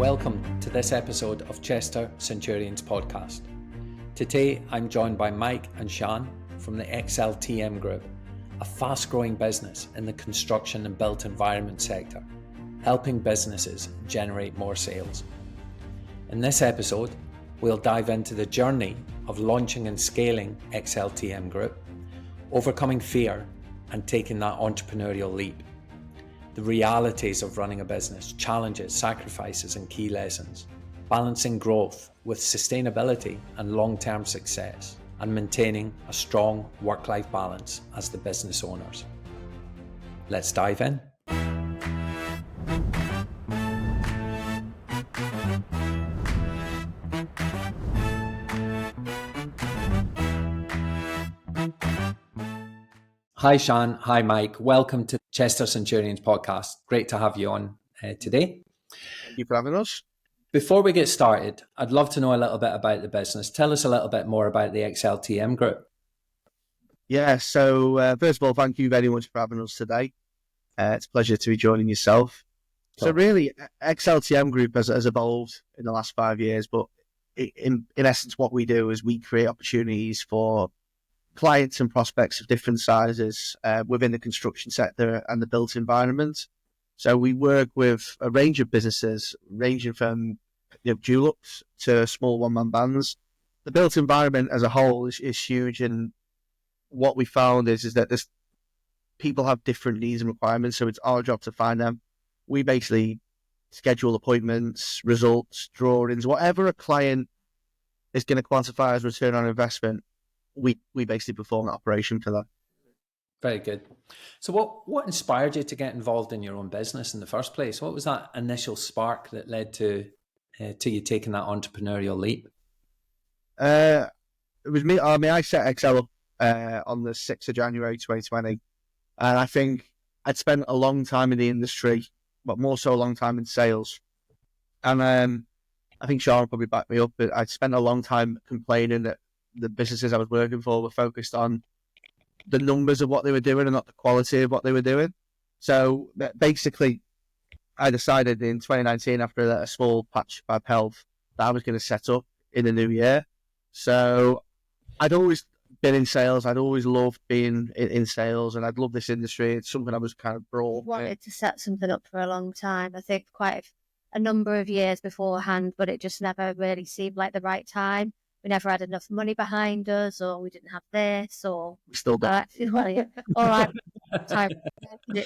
Welcome to this episode of Chester Centurions Podcast. Today I'm joined by Mike and Sian from the XLTM Group, a fast-growing business in the construction and built environment sector, helping businesses generate more sales. In this episode, we'll dive into the journey of launching and scaling XLTM Group, overcoming fear and taking that entrepreneurial leap, the realities of running a business, challenges, sacrifices and key lessons, balancing growth with sustainability and long-term success, and maintaining a strong work-life balance as the business owners. Let's dive in. Hi Sian, hi Mike. Welcome to Chester Centurions Podcast. Great to have you on today. Thank you for having us. Before we get started, I'd love to know a little bit about the business. Tell us a little bit more about the XLTM Group. Yeah, so first of all, thank you very much for having us today. It's a pleasure to be joining yourself. Cool. So really, XLTM Group has evolved in the last 5 years, but in essence, what we do is we create opportunities for clients and prospects of different sizes within the construction sector and the built environment. So we work with a range of businesses, ranging from dulux to small one-man bands. The built environment as a whole is huge, and what we found is that people have different needs and requirements, so it's our job to find them. We basically schedule appointments, results, drawings, whatever a client is going to quantify as return on investment. We basically perform that operation for that. Very good. So what inspired you to get involved in your own business in the first place? What was that initial spark that led to you taking that entrepreneurial leap? It was me. I set XL up on the 6th of January 2020. And I think I'd spent a long time in the industry, but more so a long time in sales. And I think Sian will probably back me up, but I'd spent a long time complaining that the businesses I was working for were focused on the numbers of what they were doing and not the quality of what they were doing. So basically, I decided in 2019, after a small patch of bad health, that I was going to set up in the new year. So I'd always been in sales. I'd always loved being in sales, and I'd love this industry. It's something I was kind of brought. Wanted to set something up for a long time. I think quite a number of years beforehand, but it just never really seemed like the right time. We never had enough money behind us, or we didn't have this, or we still don't. It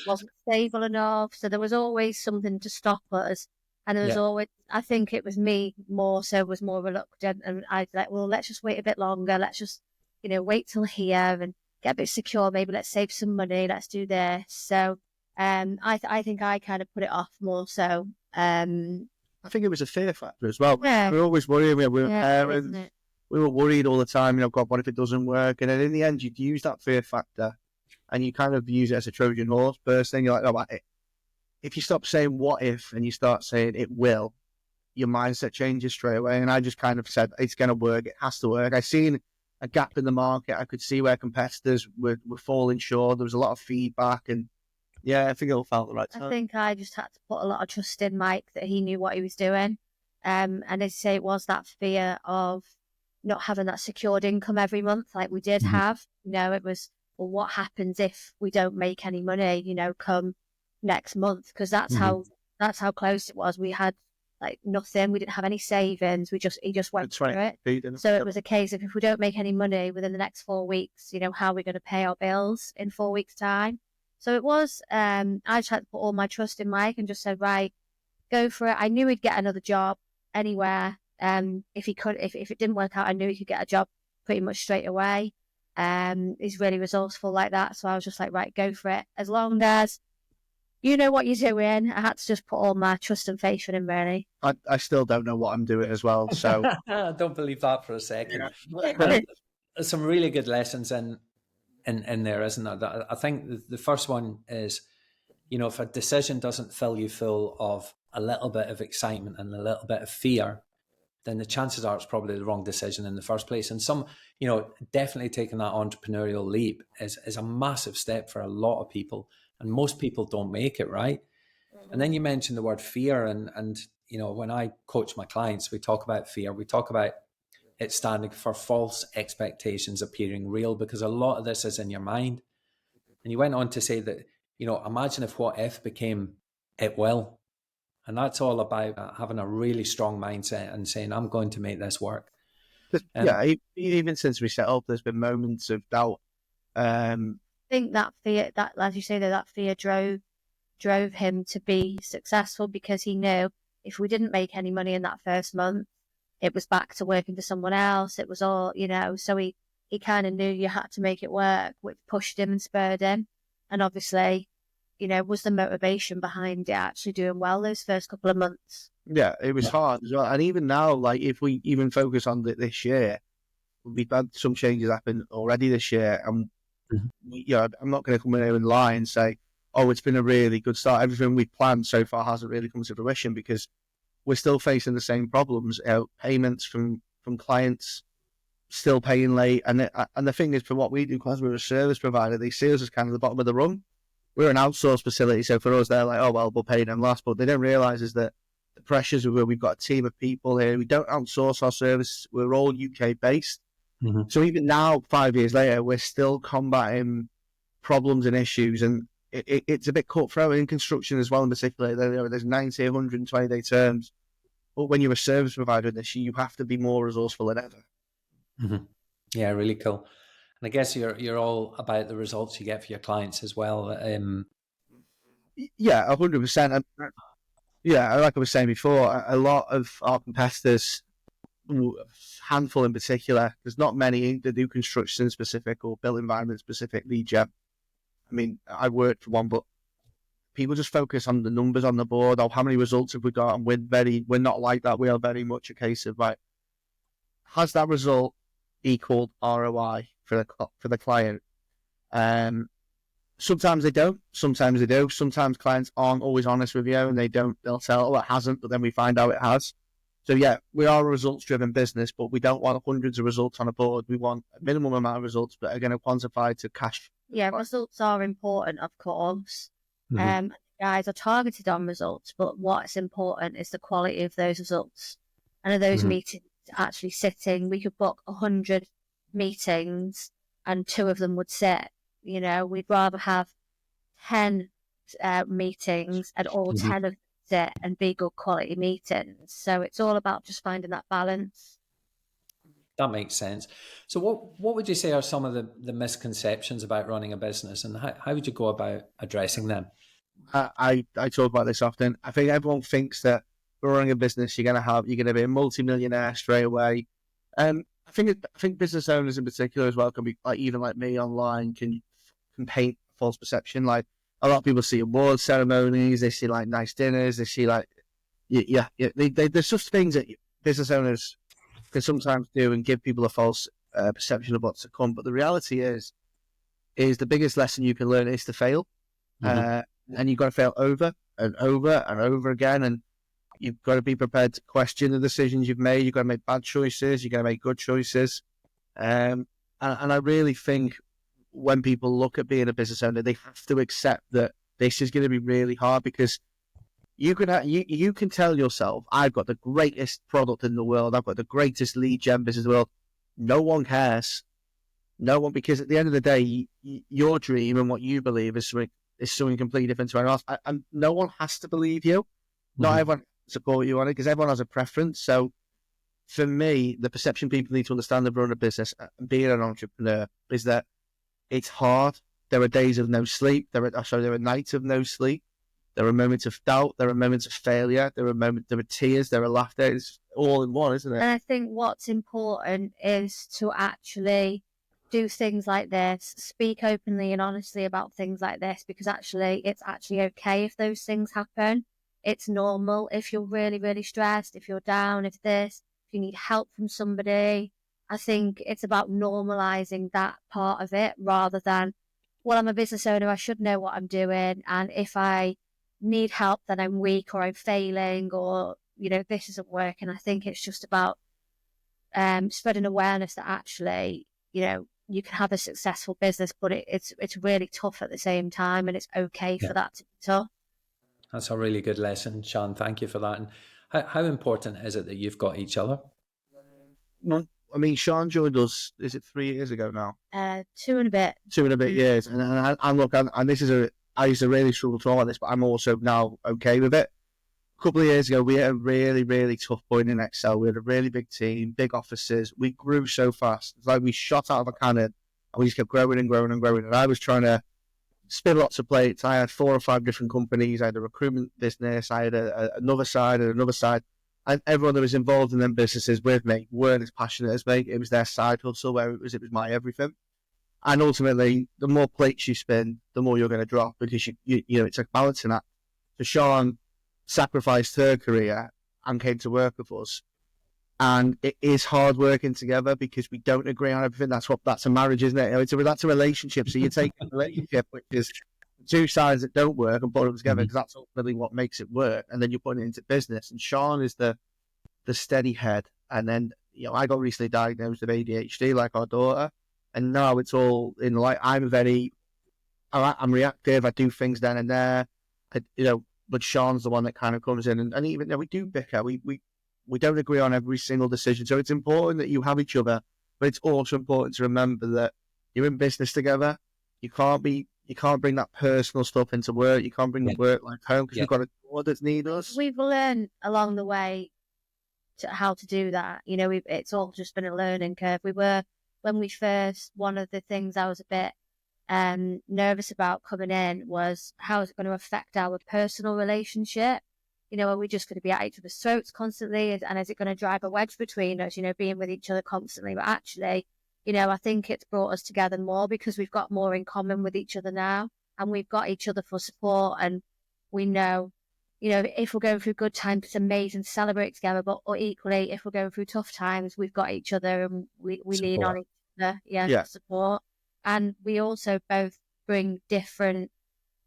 wasn't stable enough. So there was always something to stop us. And there was always, I think it was me more reluctant. And I'd like, well, let's just wait a bit longer. Let's just, wait till here and get a bit secure. Maybe let's save some money. Let's do this. So I think I kind of put it off more so. I think it was a fear factor as well. Yeah. We were always worried. We were parents. We were worried all the time, God, what if it doesn't work? And then in the end, you'd use that fear factor and you kind of use it as a Trojan horse. First thing, you're like, if you stop saying what if and you start saying it will, your mindset changes straight away. And I just kind of said, it's going to work. It has to work. I seen a gap in the market. I could see where competitors were falling short. There was a lot of feedback. And yeah, I think it all felt the right time. I think I just had to put a lot of trust in Mike that he knew what he was doing. And as I say, it was that fear of not having that secured income every month like we did have. It was, well, what happens if we don't make any money, come next month? Because that's how close it was. We had like nothing. We didn't have any savings. He just went through it. So it was a case of, if we don't make any money within the next 4 weeks, how are we going to pay our bills in 4 weeks' time? So it was, I tried to put all my trust in Mike and just said, right, go for it. I knew he'd get another job anywhere. If it didn't work out, I knew he could get a job pretty much straight away. He's really resourceful like that. So I was just like, right, go for it. As long as you know what you're doing. I had to just put all my trust and faith in him, really. I still don't know what I'm doing as well. So I don't believe that for a second. Yeah. There's some really good lessons in there, isn't there? I think the first one is, if a decision doesn't fill you full of a little bit of excitement and a little bit of fear, then the chances are it's probably the wrong decision in the first place. And definitely taking that entrepreneurial leap is a massive step for a lot of people. And most people don't make it, right? And then you mentioned the word fear, and when I coach my clients, we talk about fear. We talk about it standing for false expectations appearing real, because a lot of this is in your mind. And you went on to say that, imagine if what if became it will. And that's all about having a really strong mindset and saying, I'm going to make this work. Even since we set up, there's been moments of doubt. I think that fear, that as you say, that fear drove him to be successful, because he knew if we didn't make any money in that first month, it was back to working for someone else. It was all, so he kind of knew you had to make it work, which pushed him and spurred him. And obviously, was the motivation behind it actually doing well those first couple of months. Yeah, it was hard as well. And even now, like if we even focus on this year, we've had some changes happen already this year. And, I'm not going to come in here and lie and say, oh, it's been a really good start. Everything we planned so far hasn't really come to fruition, because we're still facing the same problems. Payments from clients still paying late. And the thing is, for what we do, because we're a service provider, they see us as kind of the bottom of the rung. We're an outsourced facility, so for us, they're like, oh, well, we'll pay them last. But they don't realise is that the pressures where we've got a team of people here. We don't outsource our service. We're all UK-based. Mm-hmm. So even now, 5 years later, we're still combating problems and issues. And it's a bit cutthroat in construction as well, in particular. There's 90, 120-day terms. But when you're a service provider in this, you have to be more resourceful than ever. Mm-hmm. Yeah, really cool. And I guess you're all about the results you get for your clients as well. Yeah, 100%. Yeah, like I was saying before, a lot of our competitors, a handful in particular, there's not many that do construction specific or built environment specific lead gen. I mean, I worked for one, but people just focus on the numbers on the board, or how many results have we got, and we're not like that. We are very much a case of, like, has that result equaled ROI for the client? Sometimes they don't, sometimes they do. Sometimes clients aren't always honest with you, and they'll tell, oh, it hasn't, but then we find out it has. So yeah, we are a results-driven business, but we don't want hundreds of results on a board. We want a minimum amount of results that are going to quantify to cash. Yeah, results are important, of course. Mm-hmm. Guys are targeted on results, but what's important is the quality of those results. And are those meetings actually sitting? We could book 100 meetings and 2 of them would sit. We'd rather have 10 meetings and all 10 of them sit and be good quality meetings. So it's all about just finding that balance. That makes sense. So what would you say are some of the misconceptions about running a business, and how would you go about addressing them? I talk about this often. I think everyone thinks that for running a business, you're going to be a multi-millionaire straight away. I think business owners in particular as well can be like me online can paint false perception. Like, a lot of people see award ceremonies, they see like nice dinners, they see like there's just things that business owners can sometimes do and give people a false perception of what's to come. But the reality is the biggest lesson you can learn is to fail, and you've got to fail over and over and over again, and you've got to be prepared to question the decisions you've made. You've got to make bad choices. You've got to make good choices. And I really think when people look at being a business owner, they have to accept that this is going to be really hard, because you can tell yourself, I've got the greatest product in the world. I've got the greatest lead gen business in the world. No one cares. No one, because at the end of the day, your dream and what you believe is something completely different to anyone else. And no one has to believe you. Not everyone support you on it, because everyone has a preference. So for me, the perception people need to understand of running a business and being an entrepreneur is that it's hard. There are days of no sleep. There are nights of no sleep. There are moments of doubt. There are moments of failure. There are tears. There are laughter. It's all in one, isn't it? And I think what's important is to actually do things like this, speak openly and honestly about things like this, because it's actually okay if those things happen. It's normal if you're really, really stressed, if you're down, if you need help from somebody. I think it's about normalizing that part of it rather than, well, I'm a business owner, I should know what I'm doing. And if I need help, then I'm weak or I'm failing or, this isn't working. I think it's just about spreading awareness that actually, you can have a successful business, but it's really tough at the same time, and it's okay for that to be tough. That's a really good lesson, Sian. Thank you for that. And How important is it that you've got each other? Well, I mean, Sian joined us, is it 3 years ago now? 2 and a bit. 2.5 years. And look, and this is I used to really struggle to talk about this, but I'm also now okay with it. A couple of years ago, we had a really, really tough point in Excel. We had a really big team, big offices. We grew so fast. It's like we shot out of a cannon, and we just kept growing and growing and growing. And I was trying to spin lots of plates. I had 4 or 5 different companies. I had a recruitment business. I had another side and another side. And everyone that was involved in them businesses with me weren't as passionate as me. It was their side hustle, where it was my everything. And ultimately, the more plates you spin, the more you're going to drop, because you know it's a balancing act. So Sian sacrificed her career and came to work with us, and it is hard working together because we don't agree on everything. That's a marriage, isn't it? That's a relationship. So you take a relationship which is two sides that don't work and put them together, because that's ultimately what makes it work, and then you put it into business. And Sian is the steady head. And then, you know, I got recently diagnosed with ADHD, like our daughter, and now it's all in like I'm reactive. I do things then and there, but Sian's the one that kind of comes in, and even though we do bicker, we don't agree on every single decision. So it's important that you have each other, but it's also important to remember that you're in business together. You can't bring that personal stuff into work. You can't bring the work life home, because you've got orders need us. We've learned along the way how to do that. You know, it's all just been a learning curve. When we first, one of the things I was a bit nervous about coming in was how is it going to affect our personal relationship? You know, are we just going to be at each other's throats constantly? And is it going to drive a wedge between us, you know, being with each other constantly? But actually, you know, I think it's brought us together more, because we've got more in common with each other now, and we've got each other for support. And we know, you know, if we're going through good times, it's amazing to celebrate together. But or equally, if we're going through tough times, we've got each other, and we lean on each other, for support. And we also both bring different.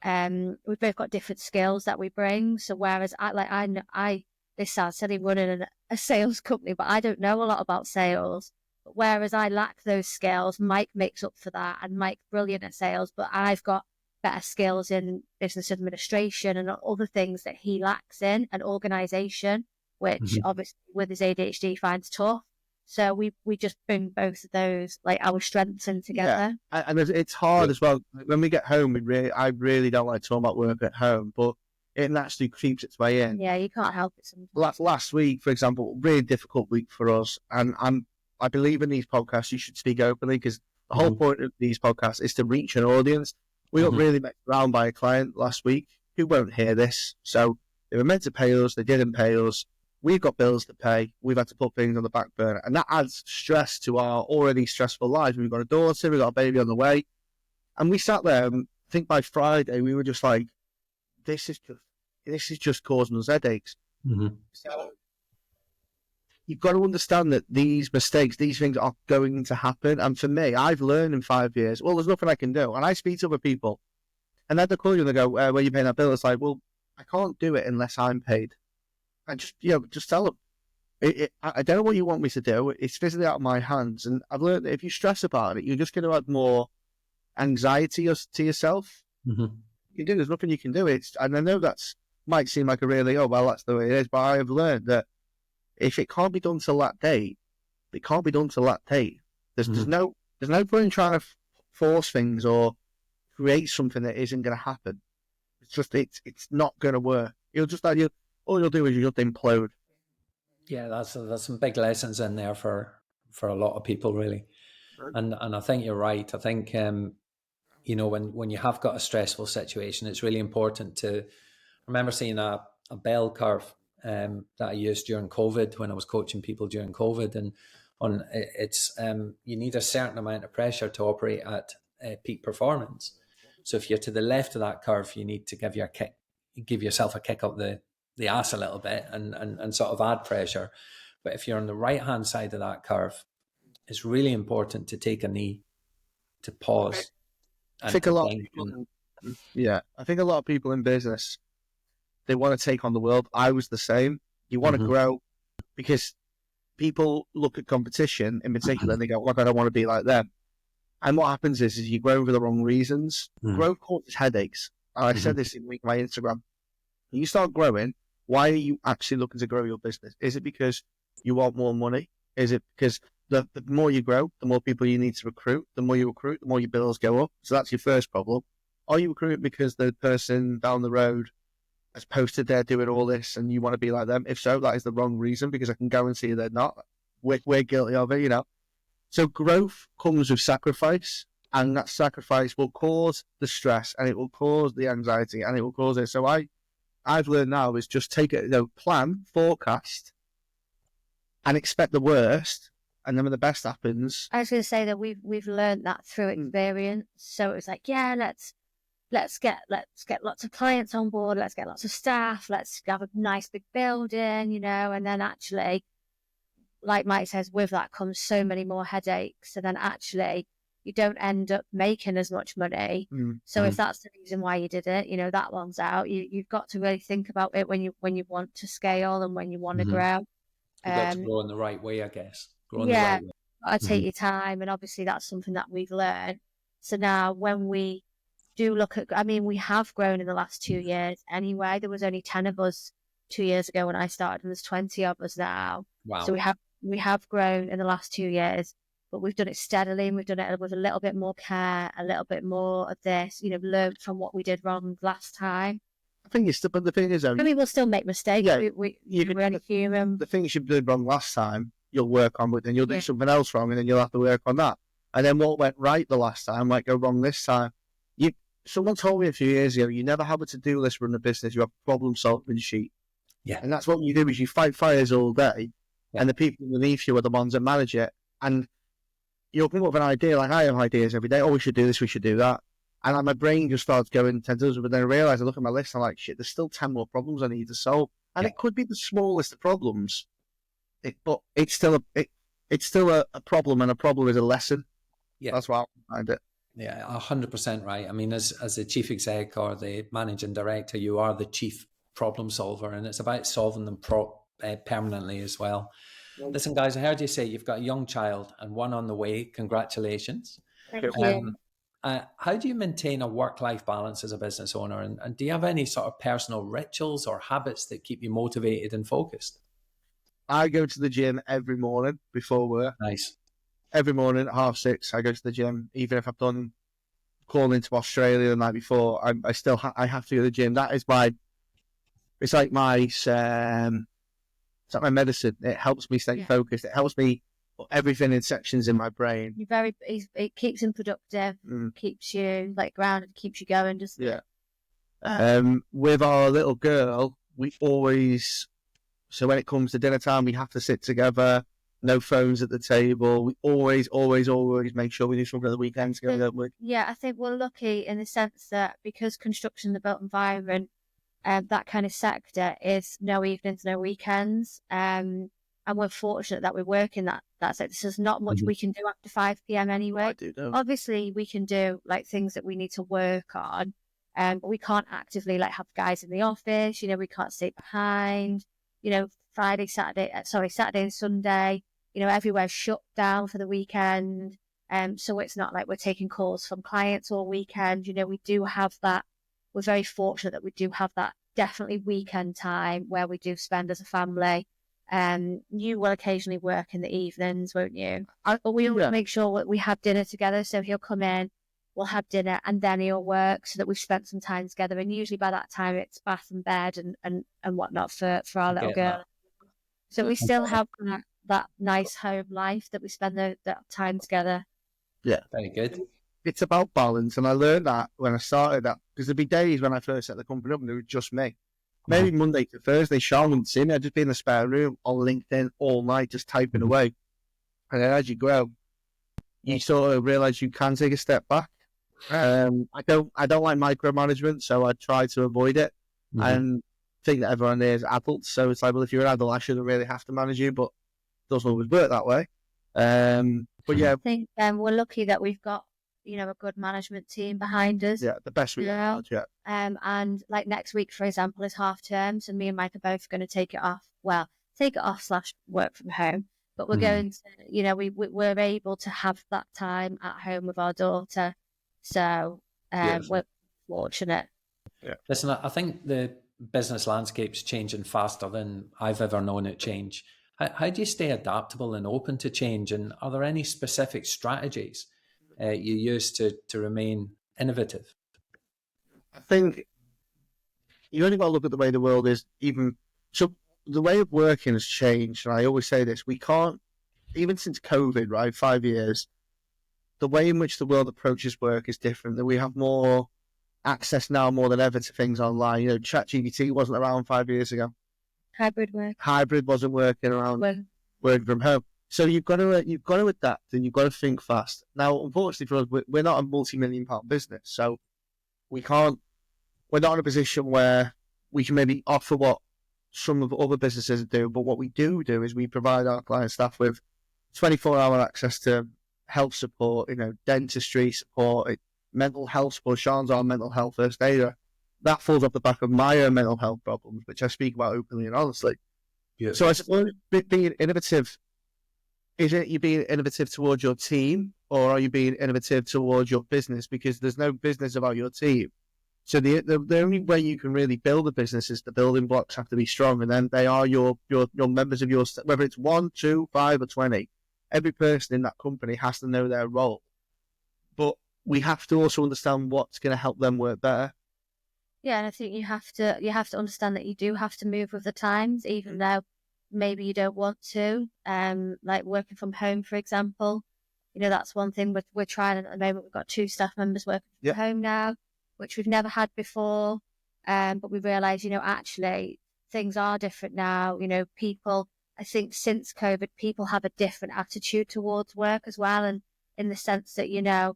We've both got different skills that we bring. So whereas this sounds silly running a sales company, but I don't know a lot about sales. But whereas I lack those skills, Mike makes up for that, and Mike's brilliant at sales, but I've got better skills in business administration and other things that he lacks in, and organisation, which obviously with his ADHD finds tough. So we just bring both of those, like our strengths in together. Yeah. And it's hard as well. When we get home, I really don't like talking about work at home, but it naturally creeps its way in. Yeah, you can't help it sometimes. Last week, for example, really difficult week for us. And I believe in these podcasts, you should speak openly, because the whole point of these podcasts is to reach an audience. We got really messed around by a client last week who won't hear this. So they were meant to pay us. They didn't pay us. We've got bills to pay. We've had to put things on the back burner. And that adds stress to our already stressful lives. We've got a daughter. We've got a baby on the way. And we sat there, and I think by Friday, we were just like, this is just causing us headaches. So you've got to understand that these mistakes, these things are going to happen. And for me, I've learned in 5 years, well, there's nothing I can do. And I speak to other people, and then they call you and they go, where are you paying that bill? It's like, well, I can't do it unless I'm paid. And just tell them, I don't know what you want me to do. It's physically out of my hands. And I've learned that if you stress about it, you're just going to add more anxiety to yourself. There's nothing you can do. And I know might seem like a really, that's the way it is. But I have learned that if it can't be done till that date, it can't be done till that date. There's no point in trying to force things or create something that isn't going to happen. It's not going to work. All you'll do is you'll implode. Yeah, there's some big lessons in there for a lot of people, really. And I think you're right. I think when you have got a stressful situation, it's really important to remember seeing a bell curve that I used during COVID when I was coaching people during COVID, and you need a certain amount of pressure to operate at peak performance. So if you're to the left of that curve, you need to give yourself a kick up the ass a little bit and sort of add pressure. But if you're on the right hand side of that curve, it's really important to take a knee, to pause. I think a lot of people in business, they want to take on the world. I was the same. You want to grow, because people look at competition in particular and they go, I don't want to be like them. And what happens is you grow for the wrong reasons. Growth causes headaches. I said this in my Instagram. You start growing, Why are you actually looking to grow your business? Is it because you want more money? Is it because the more you grow, the more people you need to recruit? The more you recruit, the more your bills go up. So that's your first problem. Are you recruiting because the person down the road has posted they're doing all this and you want to be like them? If so, that is the wrong reason, because I can guarantee they're not. We're guilty of it, So growth comes with sacrifice, and that sacrifice will cause the stress, and it will cause the anxiety, and it will cause it. So I've learned now is just take it, plan, forecast, and expect the worst, and then when the best happens. I was going to say that we've learned that through experience. So it was like, yeah, let's get lots of clients on board, let's get lots of staff, let's have a nice big building, and then actually, like Mike says, with that comes so many more headaches, and then actually you don't end up making as much money. So if that's the reason why you did it, that one's out. You've got to really think about it when you want to scale and when you want to grow. You've got to grow in the right way, I guess. Grow in the right way. Got to take your time, and obviously that's something that we've learned. So now when we do look at, we have grown in the last 2 years anyway. There was only 10 of us 2 years ago when I started, and there's 20 of us now. Wow. So we have grown in the last 2 years, but we've done it steadily, and we've done it with a little bit more care, a little bit more of this, learned from what we did wrong last time. I think but the thing is, we'll still make mistakes. Yeah, we're only human. The things you did wrong last time, you'll work on, but then you'll do something else wrong, and then you'll have to work on that. And then what went right the last time might go wrong this time. Someone told me a few years ago, you never have a to-do list run a business, you have a problem-solving sheet. Yeah. And that's what you do, is you fight fires all day, and the people underneath you are the ones that manage it. And you'll come up with an idea, like I have ideas every day, we should do this, we should do that. And my brain just starts going 10 times, but then I realise, I look at my list, and I'm like, shit, there's still 10 more problems I need to solve. And it could be the smallest of problems, but it's still a problem, and a problem is a lesson. Yeah. That's why I find it. Yeah, 100% right. As the chief exec or the managing director, you are the chief problem solver, and it's about solving them permanently as well. Listen, guys, I heard you say you've got a young child and one on the way. Congratulations. Thank you. How do you maintain a work-life balance as a business owner? And do you have any sort of personal rituals or habits that keep you motivated and focused? I go to the gym every morning before work. Nice. Every morning at 6:30, I go to the gym. Even if I've done calling to Australia the night before, I still I have to go to the gym. That is it's like my medicine. It helps me stay focused. It helps me put everything in sections in my brain. It keeps him productive, keeps you grounded, keeps you going. With our little girl, we always, so when it comes to dinner time, we have to sit together. No phones at the table. We always make sure we do something at the weekend together, don't we? Yeah, I think we're lucky in the sense that because construction, the built environment, that kind of sector is no evenings, no weekends. And we're fortunate that we work in that sector. So there's not much we can do after 5 p.m. anyway. Obviously, we can do things that we need to work on, but we can't actively have guys in the office. We can't stay behind. Saturday and Sunday, everywhere's shut down for the weekend. So it's not like we're taking calls from clients all weekend. We do have that. We're very fortunate that we do have that definitely weekend time where we do spend as a family. You will occasionally work in the evenings, won't you? But we always make sure that we have dinner together. So he'll come in, we'll have dinner, and then he'll work so that we've spent some time together. And usually by that time it's bath and bed and whatnot for our little girl. So we still have that nice home life that we spend that time together. Yeah. Very good. It's about balance. And I learned that when I started that, because there'd be days when I first set the company up and it was just me. Maybe Monday to Thursday, Sean wouldn't see me. I'd just be in the spare room on LinkedIn all night, just typing away. And then as you grow, you sort of realise you can take a step back. I don't like micromanagement, so I try to avoid it. And think that everyone there is adults, so it's like, well, if you're an adult, I shouldn't really have to manage you, but it doesn't always work that way. But yeah, I think we're lucky that we've got a good management team behind us. Yeah, the best we have. Yeah. And next week, for example, is half term, so me and Mike are both going to take it off. Well, take it off / work from home. But we're going to, we're able to have that time at home with our daughter. So we're fortunate. Yeah. Listen, I think the business landscape's changing faster than I've ever known it change. How do you stay adaptable and open to change? And are there any specific strategies you use to remain innovative? I think you only got to look at the way the world is. So the way of working has changed. And I always say this: we can't, even since COVID, right, 5 years, the way in which the world approaches work is different. That we have more access now, more than ever, to things online. You know, ChatGPT wasn't around 5 years ago. Hybrid wasn't working around. Working from home. So you've got to adapt, and you've got to think fast. Now, unfortunately for us, we're not a multi-million-pound business, so we're not in a position where we can maybe offer what some of the other businesses do. But what we do is we provide our client staff with 24-hour access to health support, dentistry support, mental health support. Sean's our mental health first aider. That falls off the back of my own mental health problems, which I speak about openly and honestly. Yeah. So I suppose being innovative, is it you being innovative towards your team, or are you being innovative towards your business? Because there's no business without your team. So the only way you can really build a business is the building blocks have to be strong, and then they are your members of your, whether it's 1, 2, 5, or 20. Every person in that company has to know their role, but we have to also understand what's going to help them work better. Yeah, and I think you have to understand that you do have to move with the times, even though maybe you don't want to. Like working from home, for example, that's one thing we're trying at the moment. We've got 2 staff members working from home now, which we've never had before. But we realise, actually things are different now. People, I think since COVID, people have a different attitude towards work as well, and in the sense that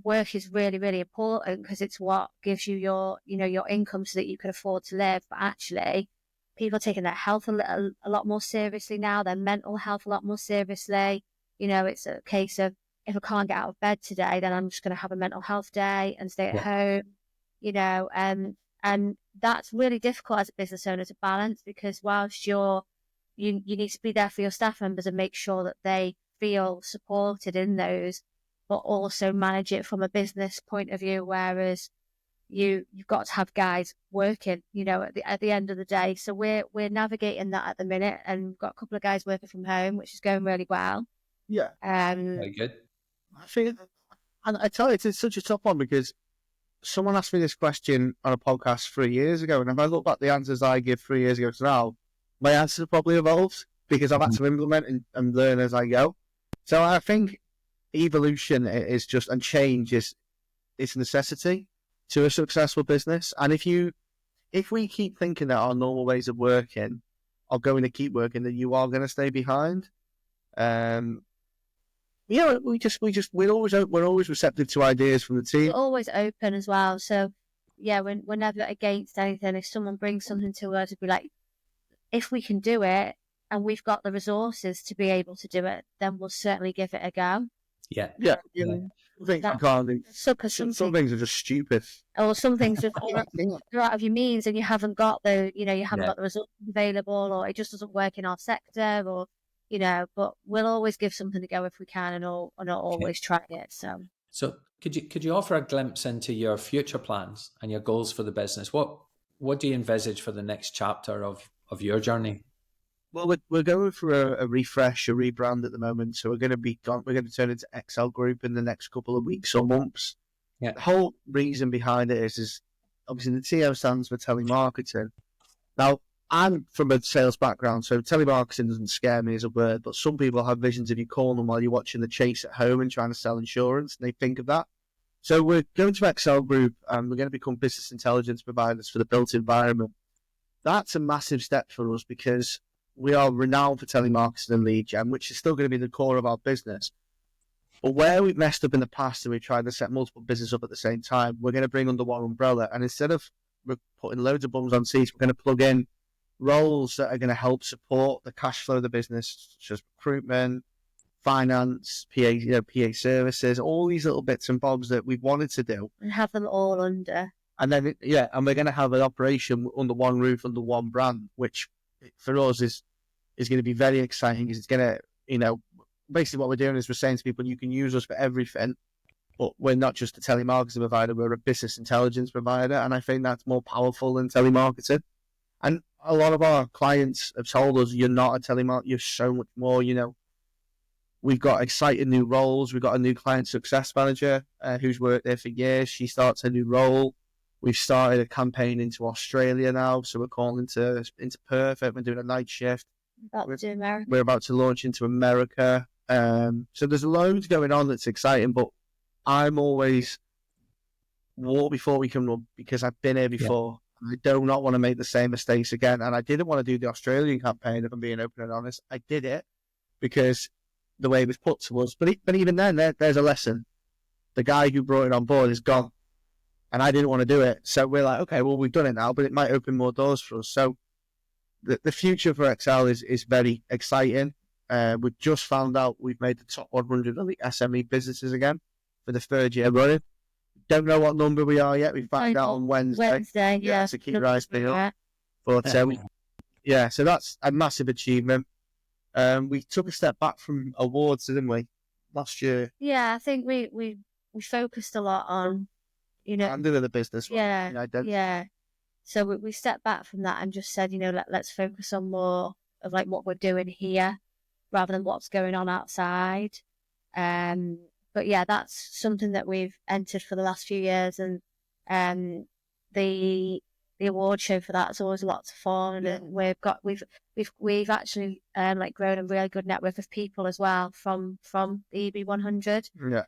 work is really, really important because it's what gives you your income so that you can afford to live. But actually, people are taking their health a lot more seriously now, their mental health a lot more seriously. It's a case of, if I can't get out of bed today, then I'm just going to have a mental health day and stay at home. And that's really difficult as a business owner to balance, because whilst you need to be there for your staff members and make sure that they feel supported in those, but also manage it from a business point of view, whereas you've got to have guys working, at the end of the day. So we're navigating that at the minute, and we've got a couple of guys working from home, which is going really well. Yeah. Very good. I think, and I tell you, it's such a tough one, because someone asked me this question on a podcast 3 years ago, and if I look back the answers I give 3 years ago to now, my answers probably evolved, because I've had to implement and learn as I go. So I think evolution is just, and change is a necessity to a successful business. And if we keep thinking that our normal ways of working are going to keep working, then you are going to stay behind. We're always receptive to ideas from the team. We're always open as well. So yeah, we're never against anything. If someone brings something to us, we'd be like, if we can do it and we've got the resources to be able to do it, then we'll certainly give it a go. Yeah. Some things are just stupid. Or some things just you're out of your means, and you haven't got the got the resources available, or it just doesn't work in our sector, or but we'll always give something to go if we can, and not always try it. So could you offer a glimpse into your future plans and your goals for the business? What do you envisage for the next chapter of your journey? Well, we're going through a refresh, a rebrand at the moment. So we're going to turn into XL Group in the next couple of weeks or months. Yeah. The whole reason behind it is obviously the TM stands for telemarketing. Now, I'm from a sales background, so telemarketing doesn't scare me as a word, but some people have visions of you calling them while you're watching The Chase at home and trying to sell insurance, and they think of that. So we're going to XL Group, and we're going to become business intelligence providers for the built environment. That's a massive step for us, because we are renowned for telemarketing and lead gen, which is still going to be the core of our business. But where we've messed up in the past and we've tried to set multiple businesses up at the same time, we're going to bring under one umbrella. And instead of putting loads of bums on seats, we're going to plug in roles that are going to help support the cash flow of the business, such as recruitment, finance, PA services, all these little bits and bobs that we've wanted to do. And have them all under. And then, and we're going to have an operation under one roof, under one brand, which for us is going to be very exciting, because it's going to, basically what we're doing is we're saying to people, you can use us for everything, but we're not just a telemarketing provider, we're a business intelligence provider. And I think that's more powerful than telemarketing. And a lot of our clients have told us, you're not a telemarketer, you're so much more. We've got exciting new roles. We've got a new client success manager who's worked there for years. She starts a new role. We've started a campaign into Australia now, so we're calling into Perth. We're doing a night shift. We're about to launch into America. So there's loads going on that's exciting, but I'm always walk before we can run, because I've been here before. Yeah. I do not want to make the same mistakes again. And I didn't want to do the Australian campaign, if I'm being open and honest. I did it because the way it was put to us. But even then, there's a lesson. The guy who brought it on board is gone. And I didn't want to do it. So we're like, okay, well, we've done it now, but it might open more doors for us. So the future for Excel is very exciting. We've just found out we've made the top 100 elite SME businesses again for the third year running. Don't know what number we are yet. We find out on Wednesday. Yeah. To keep rising up. But so that's a massive achievement. We took a step back from awards, didn't we, last year? Yeah, I think we focused a lot on, handling the business. Yeah. So we stepped back from that and just said, let's focus on more of like what we're doing here rather than what's going on outside. But yeah, that's something that we've entered for the last few years, and the award show for that is always lots of fun. And we've actually grown a really good network of people as well from the EB 100. Yeah.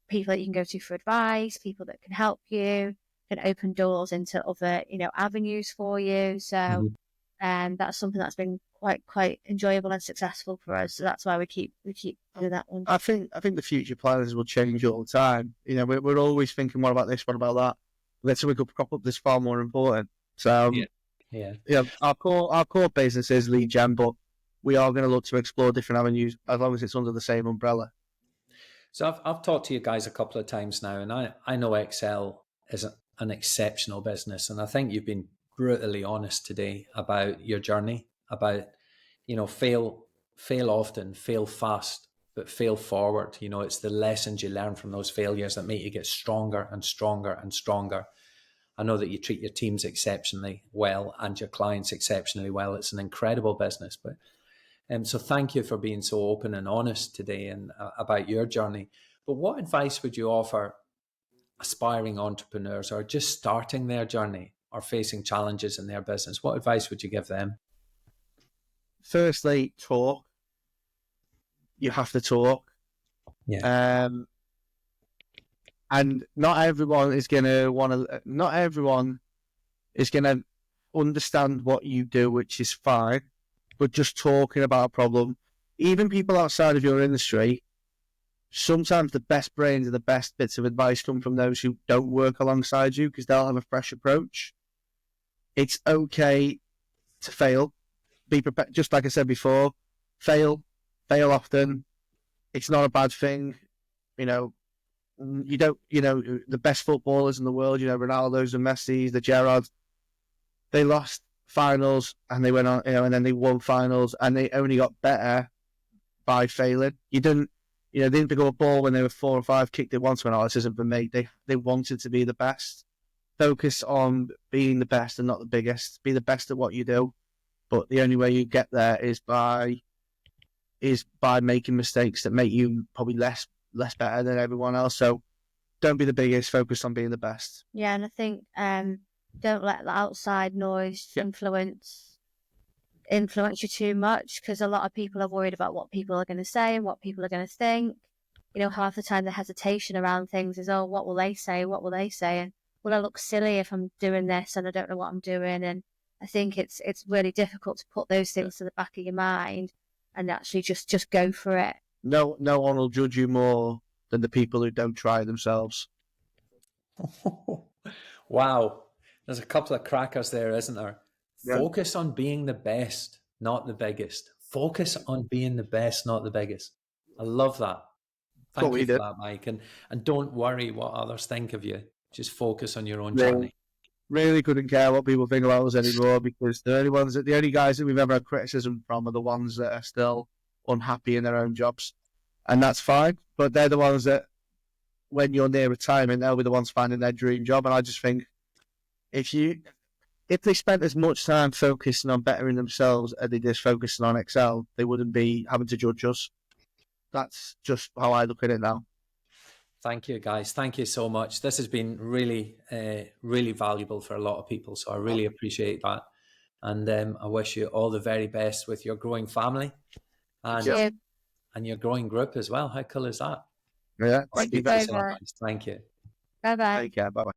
People that you can go to for advice, people that can help you, can open doors into other avenues for you. So that's something that's been quite enjoyable and successful for us. So that's why we keep doing that one. I think the future plans will change all the time. We're always thinking, what about this, what about that? Let's see, we could prop up this far more important. So our core business is lead gen, but we are going to look to explore different avenues as long as it's under the same umbrella. So I've talked to you guys a couple of times now, and I know Excel is an exceptional business, and I think you've been brutally honest today about your journey, about fail often, fail fast, but fail forward. It's the lessons you learn from those failures that make you get stronger and stronger and stronger. I know that you treat your teams exceptionally well and your clients exceptionally well. It's an incredible business, but so thank you for being so open and honest today and about your journey. But what advice would you offer aspiring entrepreneurs or just starting their journey or facing challenges in their business? What advice would you give them? Firstly, talk. You have to talk. Yeah. And not everyone is going to understand what you do, which is fine. But just talking about a problem, even people outside of your industry, sometimes the best brains and the best bits of advice come from those who don't work alongside you, because they'll have a fresh approach. It's okay to fail. Be prepared. Just like I said before, fail often. It's not a bad thing. The best footballers in the world, Ronaldo's and Messi's, the Gerrards, they lost finals and they went on, and then they won finals, and they only got better by failing. They didn't pick up a ball when they were 4 or 5, kicked it once, went, this isn't for me. They wanted to be the best. Focus on being the best and not the biggest. Be the best at what you do. But the only way you get there is by making mistakes that make you probably less better than everyone else. So don't be the biggest, focus on being the best. Yeah, and I think don't let the outside noise influence you too much, because a lot of people are worried about what people are going to say and what people are going to think. Half the time the hesitation around things is, what will they say? What will they say? And will I look silly if I'm doing this and I don't know what I'm doing? And I think it's really difficult to put those things to the back of your mind and actually just go for it. No one will judge you more than the people who don't try themselves. Wow. There's a couple of crackers there, isn't there? Yeah. Focus on being the best, not the biggest. Focus on being the best, not the biggest. I love that. Thank you for that, Mike. And don't worry what others think of you. Just focus on your own journey. Really couldn't care what people think about us anymore, because the only guys that we've ever had criticism from are the ones that are still unhappy in their own jobs. And that's fine. But they're the ones that, when you're near retirement, they'll be the ones finding their dream job. And I just think, if if they spent as much time focusing on bettering themselves as they just focusing on Excel, they wouldn't be having to judge us. That's just how I look at it now. Thank you, guys. Thank you so much. This has been really, really valuable for a lot of people. So I really appreciate that. And I wish you all the very best with your growing family and your growing group as well. How cool is that? Yeah. Thank you very much. Thank you. Bye-bye. Take care. Bye-bye.